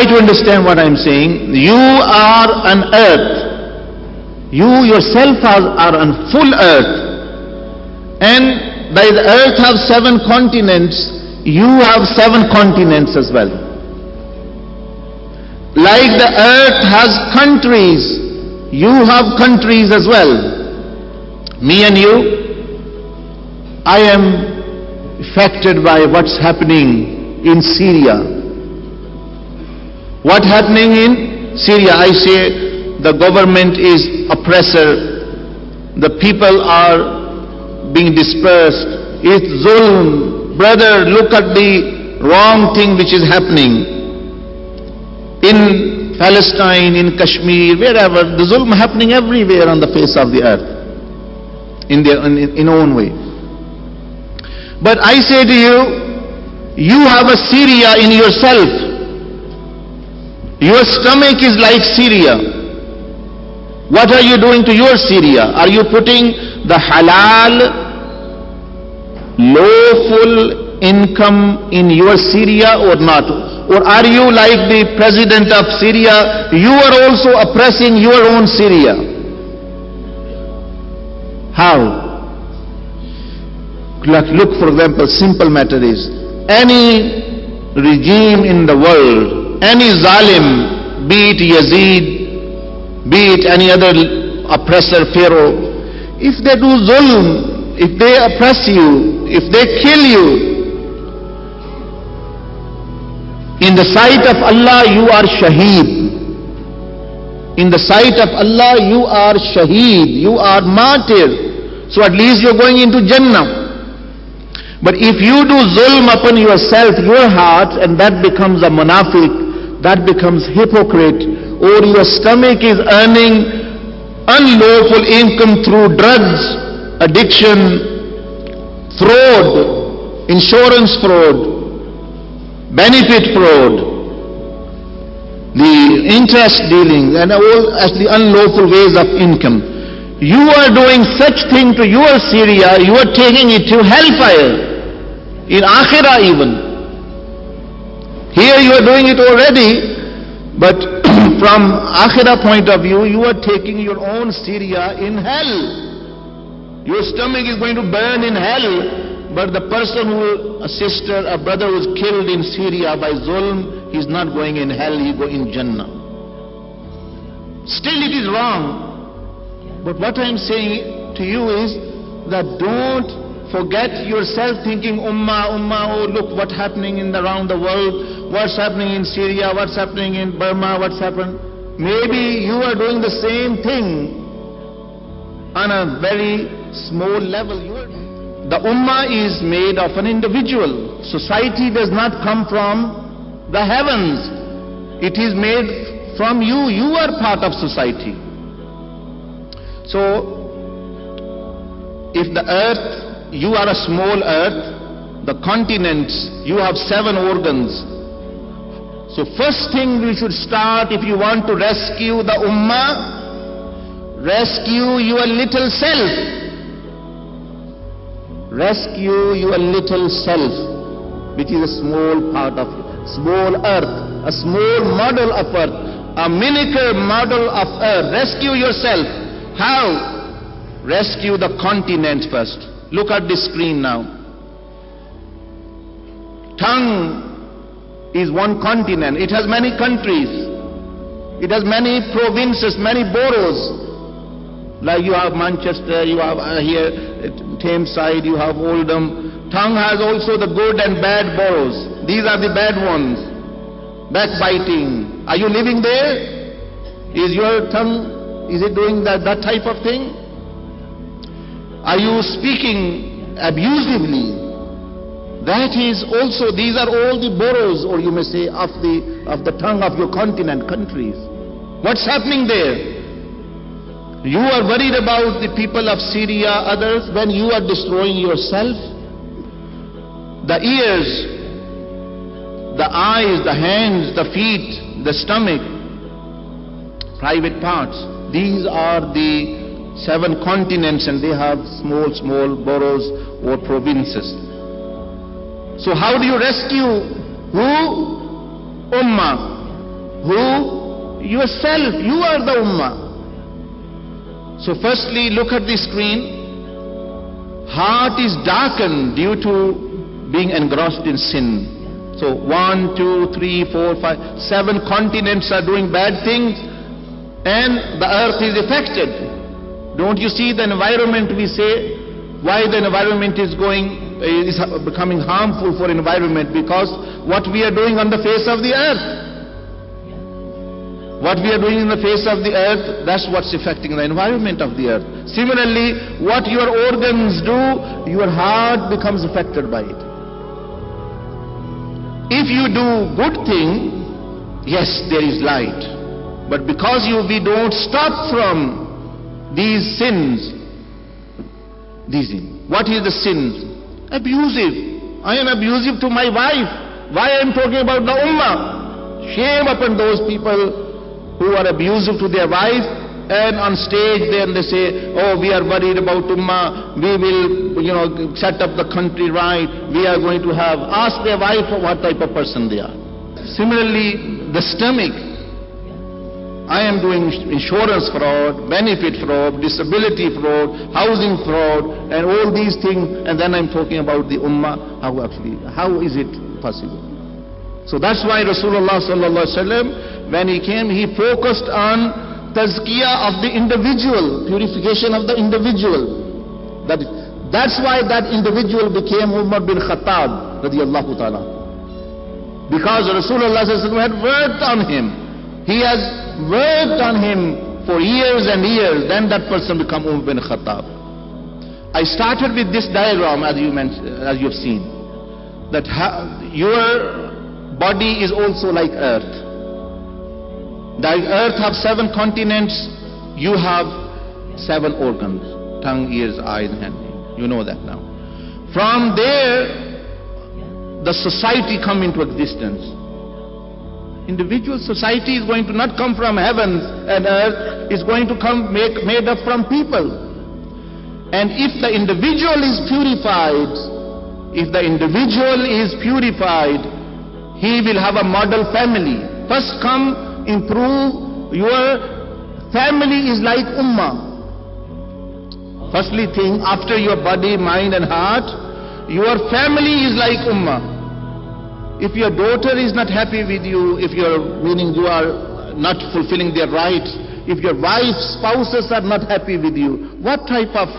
try to understand what I'm saying. You are an earth. You yourself are on full earth. And by the earth have 7 continents, you have 7 continents as well. Like the earth has countries, you have countries as well. Me and you, I am affected by what's happening in Syria. What happening in Syria? I say the government is oppressor. The people are being dispersed. It's zulm. Brother, look at the wrong thing which is happening. In Palestine, in Kashmir, wherever, the zulm happening everywhere on the face of the earth. In their own way. But I say to you, you have a Syria in yourself. Your stomach is like Syria. What are you doing to your Syria? Are you putting the halal, lawful income in your Syria or not? Or are you like the president of Syria? You are also oppressing your own Syria. How? Look, for example, simple matter is, any regime in the world, any zalim, be it Yazid, be it any other oppressor, Pharaoh, if they do zulm, if they oppress you, if they kill you, in the sight of Allah you are shaheed. In the sight of Allah you are shaheed, you are martyr. So at least you're going into Jannah. But if you do zulm upon yourself, your heart, and that becomes a munafiq, that becomes hypocrite, or your stomach is earning unlawful income through drugs, addiction, fraud, insurance fraud, benefit fraud, the interest dealing, and all as the unlawful ways of income. You are doing such thing to your Syria, you are taking it to hellfire, in Akhirah even. Here you are doing it already, but from Akhirah point of view, you are taking your own Syria in hell. Your stomach is going to burn in hell, but the person who, a sister, a brother who is killed in Syria by zulm, he's not going in hell, he go in Jannah. Still it is wrong. But what I'm saying to you is that don't forget yourself thinking ummah, oh look what's happening around the world, what's happening in Syria, what's happening in Burma, what's happened. Maybe you are doing the same thing on a very small level. The ummah is made of an individual. Society does not come from the heavens. It is made from you. You are part of society. So, if the earth, you are a small earth, the continents, you have 7 organs. So first thing we should start, if you want to rescue the ummah, rescue your little self. Rescue your little self, which is a small part of small earth, a small model of earth, a miniature model of earth. Rescue yourself. How? Rescue the continent first. Look at the screen now. Tongue is one continent. It has many countries. It has many provinces, many boroughs. Like you have Manchester, you have here Thameside, you have Oldham. Tongue has also the good and bad boroughs. These are the bad ones. Backbiting. Are you living there? Is your tongue, is it doing that type of thing? Are you speaking abusively? That is also, these are all the boroughs, or you may say, of the tongue of your continent, countries. What's happening there? You are worried about the people of Syria, others, when you are destroying yourself. The ears, the eyes, the hands, the feet, the stomach, private parts, these are the 7 continents, and they have small boroughs or provinces. So how do you rescue who? Ummah. Who? Yourself. You are the ummah. So firstly, look at the screen. Heart is darkened due to being engrossed in sin. So 1, 2, 3, 4, 5, 7 continents are doing bad things, and the earth is affected. Don't you see the environment? We say why the environment is becoming harmful for environment, because what we are doing on the face of the earth. What we are doing in the face of the earth, that's what's affecting the environment of the earth. Similarly, what your organs do, your heart becomes affected by it. If you do good thing, yes, there is light. But because we don't stop from these sins, what is the sins? Abusive. I am abusive to my wife. Why I am talking about the ummah? Shame upon those people who are abusive to their wife, and on stage then they say, oh, we are worried about ummah, we will set up the country right, we are going to have, ask their wife what type of person they are. Similarly, the stomach. I am doing insurance fraud, benefit fraud, disability fraud, housing fraud, and all these things, and then I'm talking about the ummah. How is it possible? So that's why Rasulullah sallallahu alaihi wasallam, when he came, he focused on tazkiyah of the individual, purification of the individual. That's why that individual became Umar bin Khattab radiyallahu ta'ala. Because Rasulullah sallallahu alaihi wasallam had worked on him. He has worked on him for years and years, then that person become Umar bin Khattab. I started with this diagram, as you have seen, that your body is also like earth. The earth have 7 continents, you have 7 organs: tongue, ears, eyes, hand. You know that now. From there, the society come into existence. Individual society is going to not come from heavens and earth, is going to come made up from people. And if the individual is purified, he will have a model family. First come, improve your family is like ummah. Firstly thing, after your body, mind and heart, your family is like ummah. If your daughter is not happy with you, meaning you are not fulfilling their rights, if your wife's spouses are not happy with you, what type of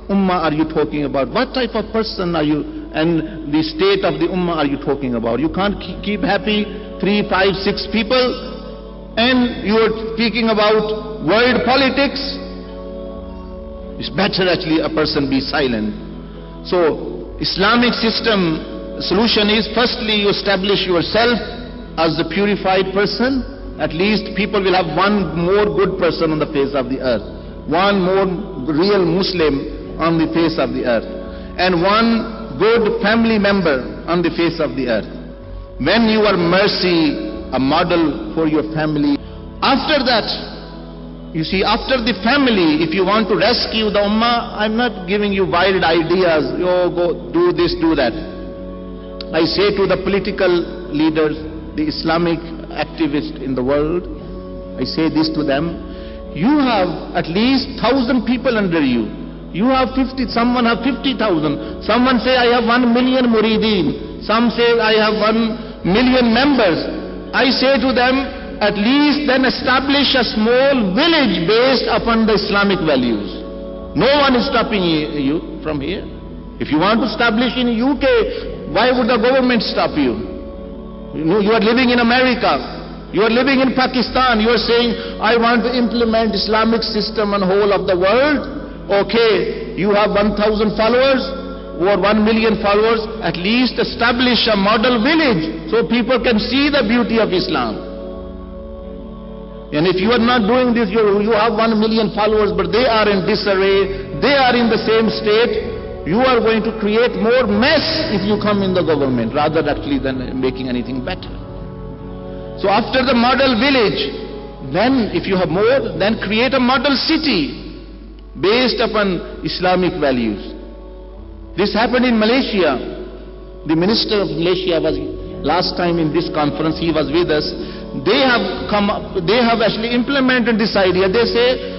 ummah are you talking about? What type of person are you, and the state of the ummah are you talking about? You can't keep happy 3, 5, 6 people, and you are speaking about world politics. It's better actually a person be silent. So Islamic system solution is, firstly you establish yourself as the purified person. At least people will have one more good person on the face of the earth, one more real Muslim on the face of the earth, and one good family member on the face of the earth. When you are mercy, a model for your family. After that, you see, after the family, if you want to rescue the ummah, I'm not giving you wild ideas, oh, go do this, do that. I say to the political leaders, the Islamic activists in the world, I say this to them: you have at least 1,000 people under you. You have 50, someone have 50,000. Someone say I have 1 million murideen. Some say I have 1 million members. I say to them, at least then establish a small village based upon the Islamic values. No one is stopping you from here. If you want to establish in UK, why would the government stop you? You are living in America. You are living in Pakistan. You are saying, I want to implement Islamic system on whole of the world. Okay, you have 1,000 followers or 1 million followers. At least establish a model village so people can see the beauty of Islam. And if you are not doing this, you have 1 million followers, but they are in disarray, they are in the same state, you are going to create more mess if you come in the government, rather actually than making anything better. So after the model village, then if you have more, then create a model city based upon Islamic values. This happened in Malaysia. The minister of Malaysia was, last time in this conference, he was with us, they have actually implemented this idea. They say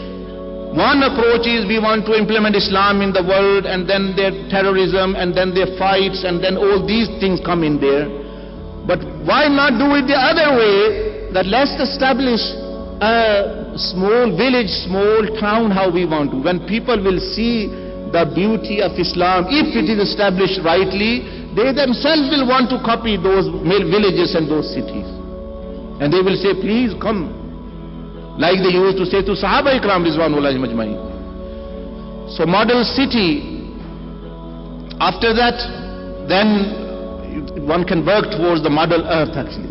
one approach is we want to implement Islam in the world, and then their terrorism, and then their fights, and then all these things come in there. But why not do it the other way, that let's establish a small village, small town, how we want to. When people will see the beauty of Islam, if it is established rightly, they themselves will want to copy those villages and those cities. And they will say, please come. Like they used to say to Sahaba Ikram Rizwanullahi Majma'in. So model city. After that, then one can work towards the model earth actually.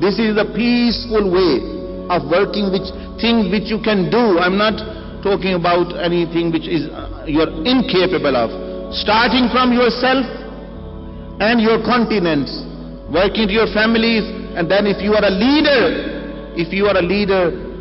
This is the peaceful way of working, things which you can do. I'm not talking about anything which is you're incapable of. Starting from yourself and your continents, working to your families, and then if you are a leader,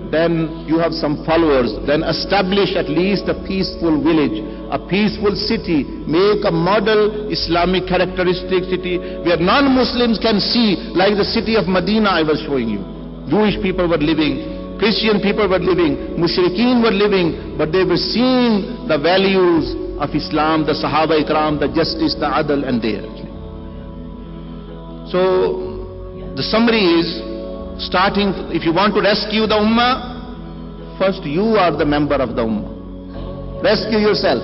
then you have some followers. Then establish at least a peaceful village, a peaceful city. Make a model Islamic characteristic city where non-Muslims can see, like the city of Medina I was showing you. Jewish people were living, Christian people were living, Mushrikeen were living, but they were seeing the values of Islam, the Sahaba Ikram, the justice, the adl, and there. So the summary is, starting, if you want to rescue the Ummah, first you are the member of the Ummah. Rescue yourself.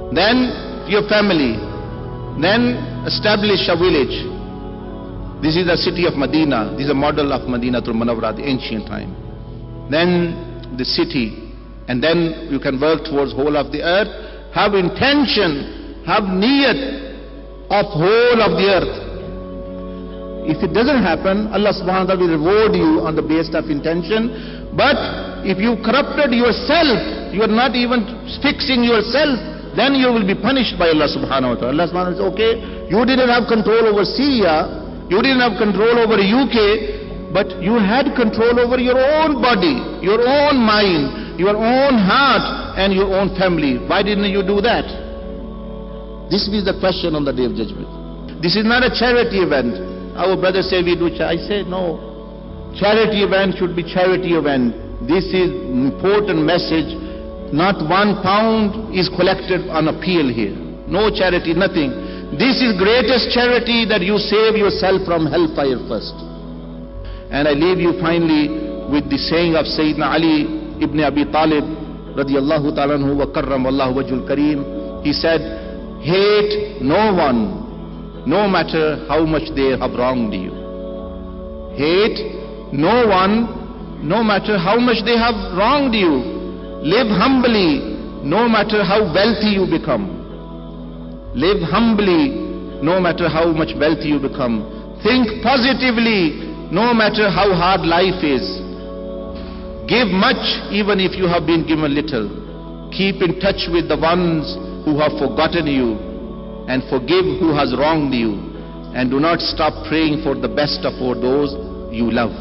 Then your family. Then establish a village. This is the city of Medina. This is a model of Madinatul Munawwara, the ancient time. Then the city. And then you can work towards whole of the earth. Have intention, have niyat of whole of the earth. If it doesn't happen, Allah subhanahu wa ta'ala will reward you on the basis of intention. But if you corrupted yourself, you are not even fixing yourself, then you will be punished by Allah subhanahu wa ta'ala. Allah subhanahu wa ta'ala says, okay, you didn't have control over Syria, you didn't have control over UK, but you had control over your own body, your own mind, your own heart, and your own family. Why didn't you do that? This is the question on the Day of Judgment. This is not a charity event. Our brothers say we do charity. I say no. Charity event should be charity event. This is important message. Not £1 is collected on appeal here. No charity, nothing. This is greatest charity, that you save yourself from hellfire first. And I leave you finally with the saying of Sayyidina Ali ibn Abi Talib radiyallahu ta'ala anhu wa karramallahu wajhul kareem. He said, hate no one, no matter how much they have wronged you. Hate no one, no matter how much they have wronged you. Live humbly, no matter how wealthy you become. Live humbly, no matter how much wealthy you become. Think positively, no matter how hard life is. Give much, even if you have been given little. Keep in touch with the ones who have forgotten you, and forgive who has wronged you, and do not stop praying for the best of all those you love.